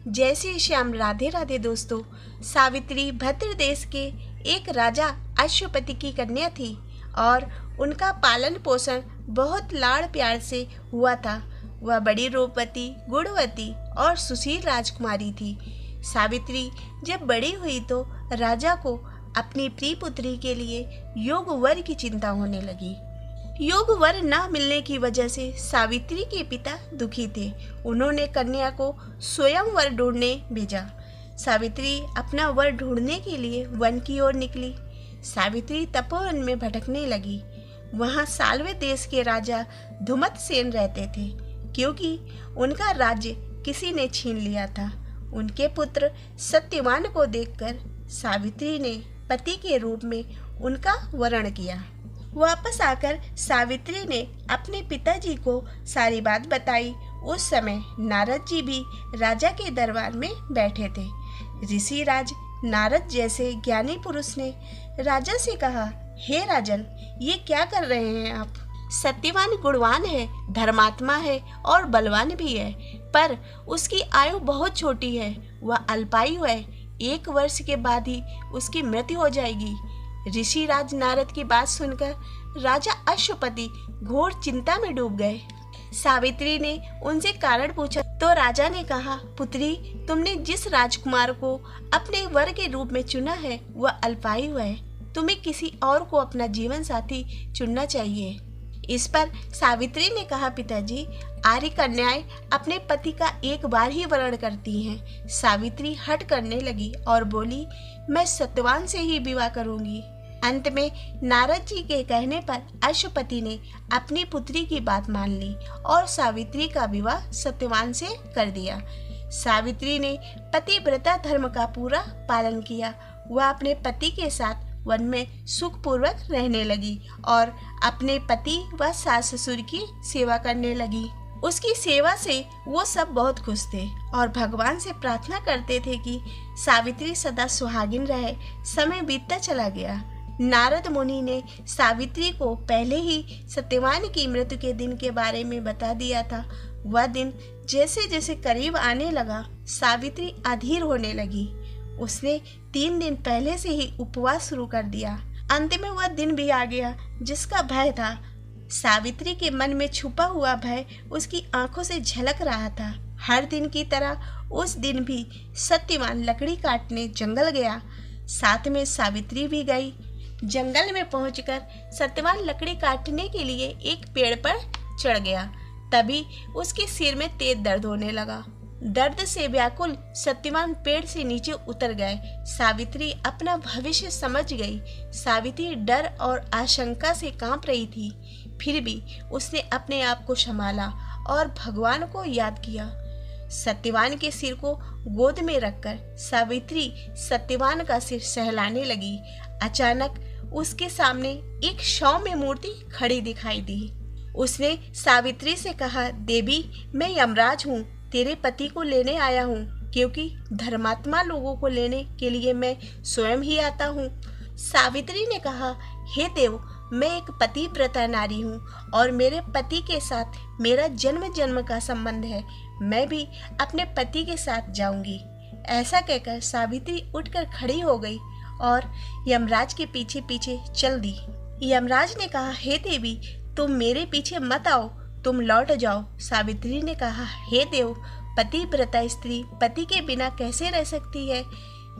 जय श्री श्याम। राधे राधे दोस्तों। सावित्री भद्र देश के एक राजा अश्वपति की कन्या थी और उनका पालन पोषण बहुत लाड़ प्यार से हुआ था। वह बड़ी रूपवती, गुणवती और सुशील राजकुमारी थी। सावित्री जब बड़ी हुई तो राजा को अपनी प्रिय पुत्री के लिए योग्य वर की चिंता होने लगी। योग्य वर न मिलने की वजह से सावित्री के पिता दुखी थे। उन्होंने कन्या को स्वयं वर ढूंढने भेजा। सावित्री अपना वर ढूंढने के लिए वन की ओर निकली। सावित्री तपोवन में भटकने लगी। वहां साल्वे देश के राजा धुमतसेन रहते थे, क्योंकि उनका राज्य किसी ने छीन लिया था। उनके पुत्र सत्यवान को देखकर सावित्री ने पति के रूप में उनका वरण किया। वापस आकर सावित्री ने अपने पिताजी को सारी बात बताई। उस समय नारद जी भी राजा के दरबार में बैठे थे। ऋषि राज नारद जैसे ज्ञानी पुरुष ने राजा से कहा, हे राजन, ये क्या कर रहे हैं आप? सत्यवान गुणवान है, धर्मात्मा है और बलवान भी है, पर उसकी आयु बहुत छोटी है। वह अल्पायु है। 1 वर्ष के बाद ही उसकी मृत्यु हो जाएगी। ऋषि राज नारद की बात सुनकर राजा अश्वपति घोर चिंता में डूब गए। सावित्री ने उनसे कारण पूछा तो राजा ने कहा, पुत्री, तुमने जिस राजकुमार को अपने वर के रूप में चुना है वह अल्पायु है। तुम्हें किसी और को अपना जीवन साथी चुनना चाहिए। इस पर सावित्री ने कहा, पिताजी, आर्य कन्याएं अपने पति का एक बार ही वरण करती हैं। सावित्री हट करने लगी और बोली, मैं सत्यवान से ही विवाह करूंगी। अंत में नारद जी के कहने पर अश्वपति ने अपनी पुत्री की बात मान ली और सावित्री का विवाह सत्यवान से कर दिया। सावित्री ने पतिव्रता धर्म का पूरा पालन किया। वह अपने पति के साथ वन में सुखपूर्वक रहने लगी और अपने पति व सास ससुर की सेवा करने लगी। उसकी सेवा से वो सब बहुत खुश थे और भगवान से प्रार्थना करते थे कि सावित्री सदा सुहागिन रहे। समय बीतता चला गया। नारद मुनि ने सावित्री को पहले ही सत्यवान की मृत्यु के दिन के बारे में बता दिया था। वह दिन जैसे जैसे करीब आने लगा, सावित्री अधीर होने लगी। उसने 3 दिन पहले से ही उपवास शुरू कर दिया। अंत में वह दिन भी आ गया जिसका भय था। सावित्री के मन में छुपा हुआ भय उसकी आंखों से झलक रहा था। हर दिन की तरह उस दिन भी सत्यवान लकड़ी काटने जंगल गया। साथ में सावित्री भी गई। जंगल में पहुंचकर सत्यवान लकड़ी काटने के लिए एक पेड़ पर चढ़ गया। तभी उसके सिर में तेज दर्द होने लगा। दर्द से व्याकुल सत्यवान पेड़ से नीचे उतर गए। सावित्री अपना भविष्य समझ गई। सावित्री डर और आशंका से कांप रही थी, फिर भी उसने अपने आप को संभाला और भगवान को याद किया। सत्यवान के सिर को गोद में रखकर सावित्री सत्यवान का सिर सहलाने लगी। अचानक उसके सामने एक सौम्य मूर्ति खड़ी दिखाई दी। उसने सावित्री से कहा, देवी, मैं यमराज हूँ, तेरे पति को लेने आया हूँ, क्योंकि धर्मात्मा लोगों को लेने के लिए मैं स्वयं ही आता हूँ। सावित्री ने कहा, हे देव, मैं एक पतिव्रता नारी हूँ और मेरे पति के साथ मेरा जन्म जन्म का संबंध है। मैं भी अपने पति के साथ जाऊंगी। ऐसा कहकर सावित्री उठकर खड़ी हो गई और यमराज के पीछे पीछे चल दी। यमराज ने कहा, हे देवी, तुम मेरे पीछे मत आओ, तुम लौट जाओ। सावित्री ने कहा, हे देव, पतिव्रता स्त्री पति के बिना कैसे रह सकती है?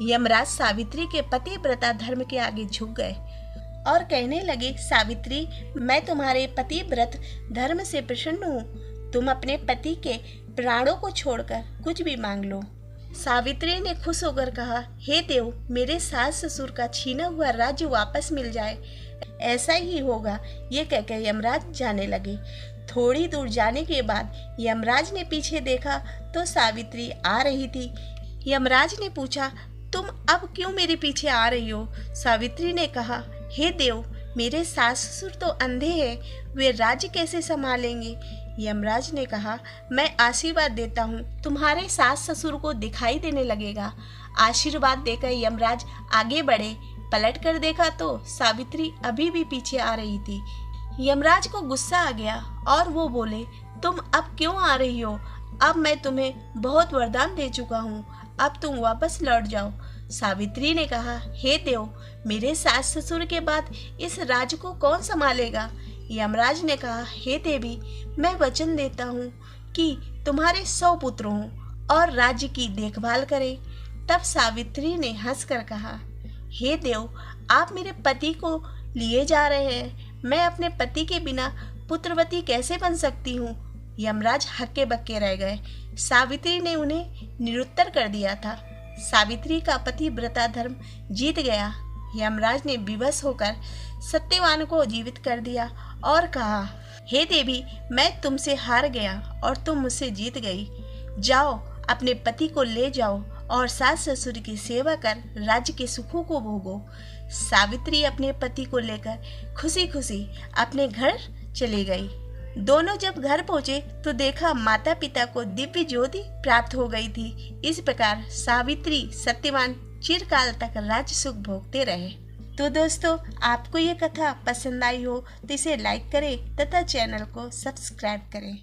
यमराज सावित्री के पतिव्रता धर्म के आगे झुक गए और कहने लगे, सावित्री, मैं तुम्हारे पतिव्रत धर्म से प्रसन्न हूँ। तुम अपने पति के प्राणों को छोड़कर कुछ भी मांग लो। सावित्री ने खुश होकर कहा, हे देव, मेरे सास ससुर का छीना हुआ राज्य वापस मिल जाए। ऐसा ही होगा, ये कहकर यमराज जाने लगे। थोड़ी दूर जाने के बाद यमराज ने पीछे देखा तो सावित्री आ रही थी। यमराज ने पूछा, तुम अब क्यों मेरे पीछे आ रही हो? सावित्री ने कहा, हे देव, मेरे सास ससुर तो अंधे हैं, वे राज्य कैसे संभालेंगे? यमराज ने कहा, मैं आशीर्वाद देता हूँ, तुम्हारे सास ससुर को दिखाई देने लगेगा। आशीर्वाद देकर यमराज आगे बढ़े। पलट कर देखा तो सावित्री अभी भी पीछे आ रही थी। यमराज को गुस्सा आ गया और वो बोले, तुम अब क्यों आ रही हो? अब मैं तुम्हें बहुत वरदान दे चुका हूँ, अब तुम वापस लौट जाओ। सावित्री ने कहा, हे देव, मेरे सास ससुर के बाद इस राज्य को कौन संभालेगा? यमराज ने कहा, हे देवी, मैं वचन देता हूँ कि तुम्हारे 100 पुत्र हों और राज्य की देखभाल करें। तब सावित्री ने हंसकर कहा, हे देव, आप मेरे पति को लिए जा रहे हैं, मैं अपने पति के बिना पुत्रवती कैसे बन सकती हूँ? यमराज हक्के बक्के रह गए। सावित्री ने उन्हें निरुत्तर कर दिया था। सावित्री का पति व्रता धर्म जीत गया। यमराज ने विवश होकर सत्यवान को जीवित कर दिया और कहा, हे देवी, मैं तुमसे हार गया और तुम मुझसे जीत गई। जाओ, अपने पति को ले जाओ और सास ससुर की सेवा कर राज्य के सुखों को भोगो। सावित्री अपने पति को लेकर खुशी खुशी अपने घर चली गई। दोनों जब घर पहुंचे तो देखा माता पिता को दिव्य ज्योति प्राप्त हो गई थी। इस प्रकार सावित्री सत्यवान चिरकाल तक राज्य सुख भोगते रहे। तो दोस्तों, आपको ये कथा पसंद आई हो तो इसे लाइक करें तथा चैनल को सब्सक्राइब करें।